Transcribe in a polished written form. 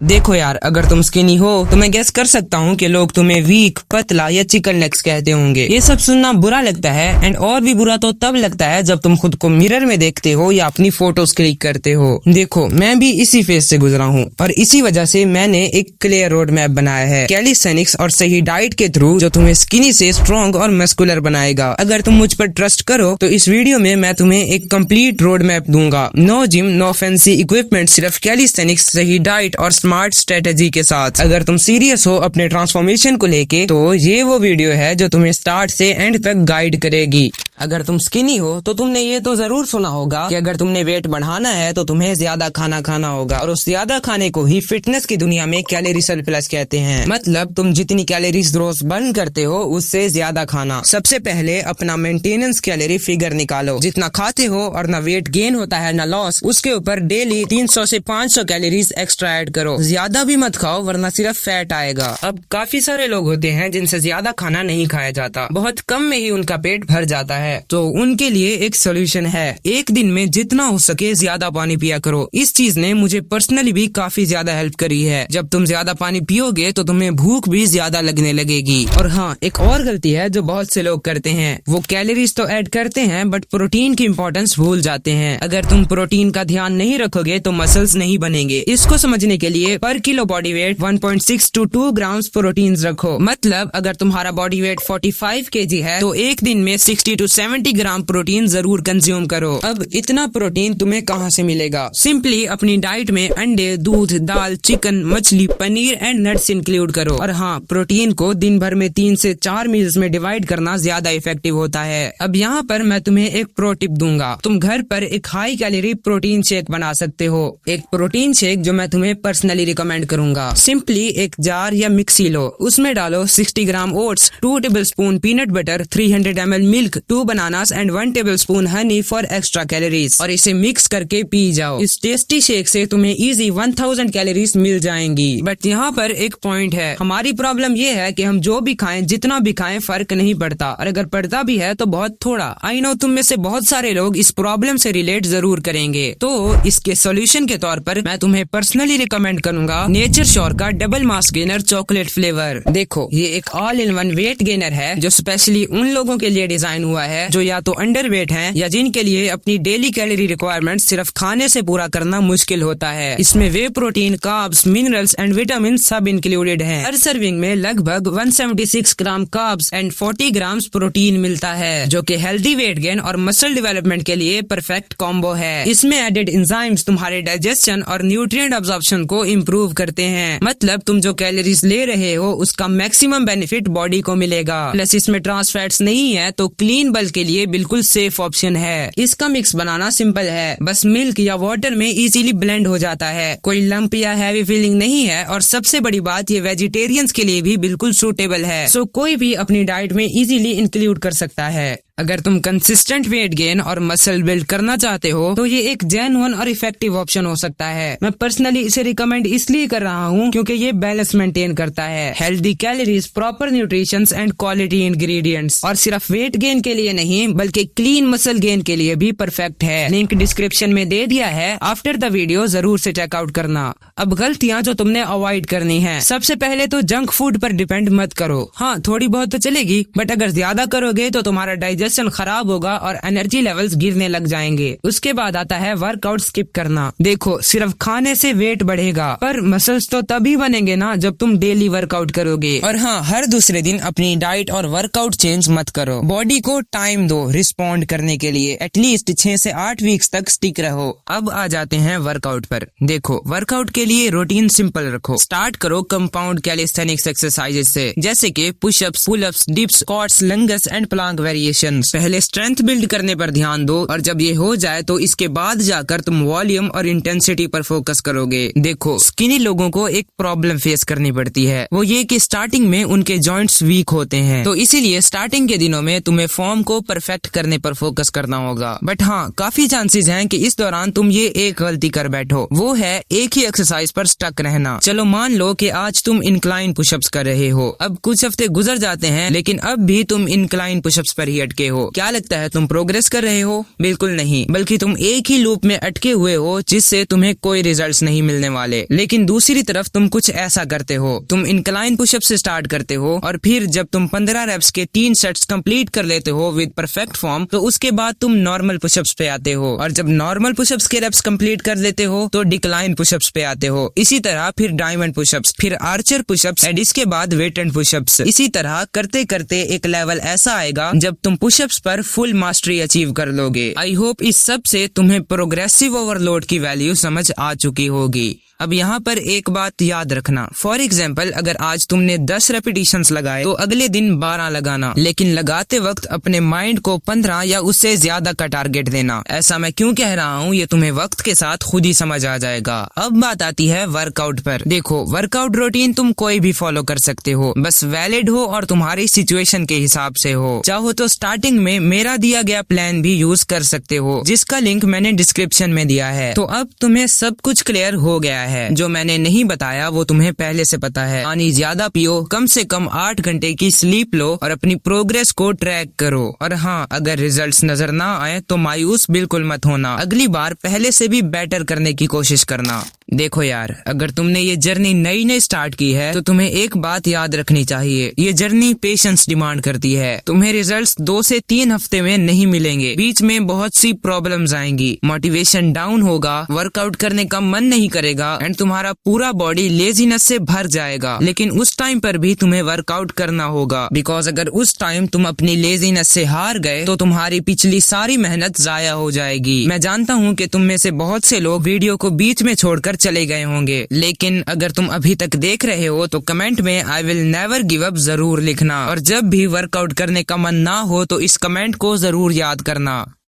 देखो यार, अगर तुम स्किनी हो तो मैं गेस कर सकता हूँ कि लोग तुम्हें वीक, पतला या चिकन लेग्स कहते होंगे। ये सब सुनना बुरा लगता है, एंड और भी बुरा तो तब लगता है जब तुम खुद को मिरर में देखते हो या अपनी फोटोज क्लिक करते हो। देखो, मैं भी इसी फेज से गुजरा हूँ और इसी वजह से मैंने एक क्लियर रोड मैप बनाया है कैलिस्थेनिक्स और सही डाइट के थ्रू, जो तुम्हें स्किनी से स्ट्रॉन्ग और मस्कुलर बनाएगा। अगर तुम मुझ पर ट्रस्ट करो तो इस वीडियो में मैं तुम्हें एक कंप्लीट रोड मैप दूंगा। No gym, no fancy equipment, सिर्फ कैलिस्थेनिक्स, सही डाइट और स्मार्ट स्ट्रेटेजी के साथ। अगर तुम सीरियस हो अपने ट्रांसफॉर्मेशन को लेके तो ये वो वीडियो है जो तुम्हें स्टार्ट से एंड तक गाइड करेगी। अगर तुम स्किनी हो तो तुमने ये तो जरूर सुना होगा कि अगर तुमने वेट बढ़ाना है तो तुम्हें ज्यादा खाना खाना होगा, और उस ज्यादा खाने को ही फिटनेस की दुनिया में कैलोरी सरप्लस कहते हैं। मतलब तुम जितनी कैलोरीज रोज बर्न करते हो उससे ज्यादा खाना। सबसे पहले अपना मेंटेनेंस कैलोरी फिगर निकालो। जितना खाते हो और ना वेट गेन होता है ना लॉस, उसके ऊपर डेली 300 से 500 कैलोरीज एक्स्ट्रा ऐड करो। ज्यादा भी मत खाओ वरना सिर्फ फैट आएगा। अब काफी सारे लोग होते हैं जिनसे ज्यादा खाना नहीं खाया जाता, बहुत कम में ही उनका पेट भर जाता है। तो उनके लिए एक सोल्यूशन है, एक दिन में जितना हो सके ज्यादा पानी पिया करो। इस चीज ने मुझे पर्सनली भी काफी ज्यादा हेल्प करी है। जब तुम ज्यादा पानी पियोगे तो तुम्हें भूख भी ज्यादा लगने लगेगी। और हाँ, एक और गलती है जो बहुत से लोग करते हैं, वो कैलोरीज तो ऐड करते हैं बट प्रोटीन की इम्पोर्टेंस भूल जाते हैं। अगर तुम प्रोटीन का ध्यान नहीं रखोगे तो मसल्स नहीं बनेंगे। इसको समझने के लिए पर kilo body weight 1.6 to 2 grams protein रखो। मतलब अगर तुम्हारा बॉडी वेट 45 kg है तो एक दिन में 60 to 70 ग्राम प्रोटीन जरूर कंज्यूम करो। अब इतना प्रोटीन तुम्हें कहाँ से मिलेगा? सिंपली अपनी डाइट में अंडे, दूध, दाल, चिकन, मछली, पनीर एंड नट्स इंक्लूड करो। और हाँ, प्रोटीन को दिन भर में 3 से 4 मील्स में डिवाइड करना ज्यादा इफेक्टिव होता है। अब यहाँ पर मैं तुम्हें एक प्रो टिप दूंगा। तुम घर पर एक हाई कैलोरी प्रोटीन शेक बना सकते हो। एक प्रोटीन शेक जो मैं तुम्हें पर्सनली रिकमेंड करूंगा। सिंपली एक जार या मिक्सी लो, उसमें डालो 60 gram oats, 2 tablespoon peanut butter, 300 ml milk, 2 bananas and 1 tablespoon honey for extra calories, और इसे मिक्स करके पी जाओ। इस टेस्टी शेक से तुम्हें इजी 1000 कैलोरीज मिल जाएंगी। बट यहाँ पर एक पॉइंट है, हमारी प्रॉब्लम ये है कि हम जो भी खाएं, जितना भी खाएं, फर्क नहीं पड़ता, और अगर पड़ता भी है तो बहुत थोड़ा। आई नो तुम में से बहुत सारे लोग इस प्रॉब्लम से रिलेट जरूर करेंगे। तो इसके सोल्यूशन के तौर पर मैं तुम्हें पर्सनली रिकमेंड करूंगा नेचर श्योर का double mass gainer chocolate flavour. देखो, ये एक all in one weight gainer है जो स्पेशली उन लोगों के लिए डिजाइन हुआ है जो या तो अंडरवेट हैं या जिनके लिए अपनी डेली कैलोरी रिक्वायरमेंट सिर्फ खाने से पूरा करना मुश्किल होता है। इसमें whey protein, carbs, minerals and vitamin सब इंक्लूडेड हैं। हर सर्विंग में लगभग 176 gram carbs and 40 grams protein मिलता है, जो कि हेल्दी वेट गेन और मसल डेवलपमेंट के लिए परफेक्ट कॉम्बो है। इसमें एडेड एंजाइम्स तुम्हारे डाइजेशन और न्यूट्रिएंट अब्जॉर्प्शन को इम्प्रूव करते हैं। मतलब तुम जो कैलोरीज ले रहे हो उसका मैक्सिमम बेनिफिट बॉडी को मिलेगा। प्लस इसमें ट्रांस फैट्स नहीं है, तो क्लीन बल्क के लिए बिल्कुल सेफ ऑप्शन है। इसका मिक्स बनाना सिंपल है, बस मिल्क या वाटर में इजीली ब्लेंड हो जाता है। कोई लंप या हैवी फीलिंग नहीं है, और सबसे बड़ी बात, ये वेजिटेरियंस के लिए भी बिल्कुल सूटेबल है। सो कोई भी अपनी डाइट में इजीली इंक्लूड कर सकता है। अगर तुम कंसिस्टेंट वेट गेन और मसल बिल्ड करना चाहते हो तो ये एक जेन्युइन और इफेक्टिव ऑप्शन हो सकता है। मैं पर्सनली इसे रिकमेंड इसलिए कर रहा हूँ क्योंकि ये बैलेंस मेंटेन करता है, healthy calories, proper nutrition and quality ingredients, और सिर्फ वेट गेन के लिए नहीं बल्कि क्लीन मसल गेन के लिए भी परफेक्ट है। लिंक डिस्क्रिप्शन में दे दिया है, आफ्टर द वीडियो जरूर से चेकआउट करना। अब गलतियाँ जो तुमने अवॉइड करनी है, सबसे पहले तो जंक फूड पर डिपेंड मत करो। हाँ, थोड़ी बहुत तो चलेगी, बट अगर ज्यादा करोगे तो तुम्हारा डाइजेशन खराब होगा और एनर्जी लेवल्स गिरने लग जाएंगे। उसके बाद आता है वर्कआउट स्किप करना। देखो, सिर्फ खाने से वेट बढ़ेगा, पर मसल्स तो तभी बनेंगे ना जब तुम डेली वर्कआउट करोगे। और हाँ, हर दूसरे दिन अपनी डाइट और वर्कआउट चेंज मत करो। बॉडी को टाइम दो रिस्पॉन्ड करने के लिए। एटलीस्ट 6 से 8 वीक्स तक स्टिक रहो। अब आ जाते हैं वर्कआउट पर। देखो, वर्कआउट के लिए रूटीन सिंपल रखो। स्टार्ट करो कंपाउंड कैलिस्थेनिक्स एक्सरसाइजेस से, जैसे कि pushups, pullups, dips, squats, lungs and Planck variation. पहले स्ट्रेंथ बिल्ड करने पर ध्यान दो, और जब ये हो जाए तो इसके बाद जाकर तुम वॉल्यूम और इंटेंसिटी पर फोकस करोगे। देखो, स्किनी लोगों को एक प्रॉब्लम फेस करनी पड़ती है, वो ये कि स्टार्टिंग में उनके जॉइंट्स वीक होते हैं। तो इसीलिए स्टार्टिंग के दिनों में तुम्हें फॉर्म को परफेक्ट करने पर फोकस करना होगा। बट हाँ, काफी चांसेस हैं कि इस दौरान तुम ये एक गलती कर बैठो, वो है एक ही एक्सरसाइज पर स्टक रहना। चलो मान लो कि आज तुम इंक्लाइन पुशअप्स कर रहे हो। अब कुछ हफ्ते गुजर जाते हैं, लेकिन अब भी तुम इंक्लाइन पुशअप्स पर ही अटके अटके हो। क्या लगता है तुम प्रोग्रेस कर रहे हो? बिल्कुल नहीं, बल्कि तुम एक ही लूप में अटके हुए हो जिससे तुम्हें कोई रिजल्ट्स नहीं मिलने वाले। लेकिन दूसरी तरफ तुम कुछ ऐसा करते हो, तुम इंक्लाइन पुशअप से स्टार्ट करते हो और फिर जब तुम 15 रेप्स के 3 सेट्स कंप्लीट कर लेते हो विद परफेक्ट फॉर्म, तो उसके बाद तुम नॉर्मल पुशअप्स पे आते हो और जब नॉर्मल पुशअप्स के रेप्स कंप्लीट कर लेते हो तो डिक्लाइन पुशअप्स पे आते हो। इसी तरह फिर डायमंड पुशअप्स, फिर आर्चर पुशअप्स एंड इसके बाद वेट एंड पुशअप्स। इसी तरह करते करते एक लेवल ऐसा आएगा जब तुम पुशअप्स पर फुल मास्टरी अचीव कर लोगे। आई होप इस सब से तुम्हें प्रोग्रेसिव ओवरलोड की वैल्यू समझ आ चुकी होगी। अब यहाँ पर एक बात याद रखना, फॉर एग्जाम्पल अगर आज तुमने 10 रेपिटेशंस लगाए तो अगले दिन 12 लगाना, लेकिन लगाते वक्त अपने माइंड को 15 या उससे ज्यादा का टारगेट देना। ऐसा मैं क्यों कह रहा हूँ ये तुम्हें वक्त के साथ खुद ही समझ आ जाएगा। अब बात आती है वर्कआउट पर। देखो, वर्कआउट रूटीन तुम कोई भी फॉलो कर सकते हो, बस वैलिड हो और तुम्हारी सिचुएशन के हिसाब से हो। चाहो तो स्टार्टिंग में मेरा दिया गया प्लान भी यूज कर सकते हो, जिसका लिंक मैंने डिस्क्रिप्शन में दिया है। तो अब तुम्हें सब कुछ क्लियर हो गया है। जो मैंने नहीं बताया वो तुम्हें पहले से पता है। पानी ज्यादा पियो, कम से कम 8 घंटे की स्लीप लो और अपनी प्रोग्रेस को ट्रैक करो। और हाँ, अगर रिजल्ट्स नजर ना आए तो मायूस बिल्कुल मत होना, अगली बार पहले से भी बेटर करने की कोशिश करना। देखो यार, अगर तुमने ये जर्नी नई स्टार्ट की है तो तुम्हें एक बात याद रखनी चाहिए, ये जर्नी पेशेंस डिमांड करती है। तुम्हें रिजल्ट्स 2 से 3 हफ्ते में नहीं मिलेंगे, बीच में बहुत सी प्रॉब्लम्स आएंगी, मोटिवेशन डाउन होगा, वर्कआउट करने का मन नहीं करेगा एंड तुम्हारा पूरा बॉडी लेजीनेस से भर जाएगा। लेकिन उस टाइम पर भी तुम्हें वर्कआउट करना होगा, बिकॉज अगर उस टाइम तुम अपनी लेजीनेस से हार गए तो तुम्हारी पिछली सारी मेहनत जाया हो जाएगी। मैं जानता हूँ कि तुम में से बहुत से लोग वीडियो को बीच में छोड़कर चले गए होंगे, लेकिन अगर तुम अभी तक देख रहे हो तो कमेंट में I will never give up जरूर लिखना, और जब भी वर्कआउट करने का मन ना हो तो इस कमेंट को जरूर याद करना।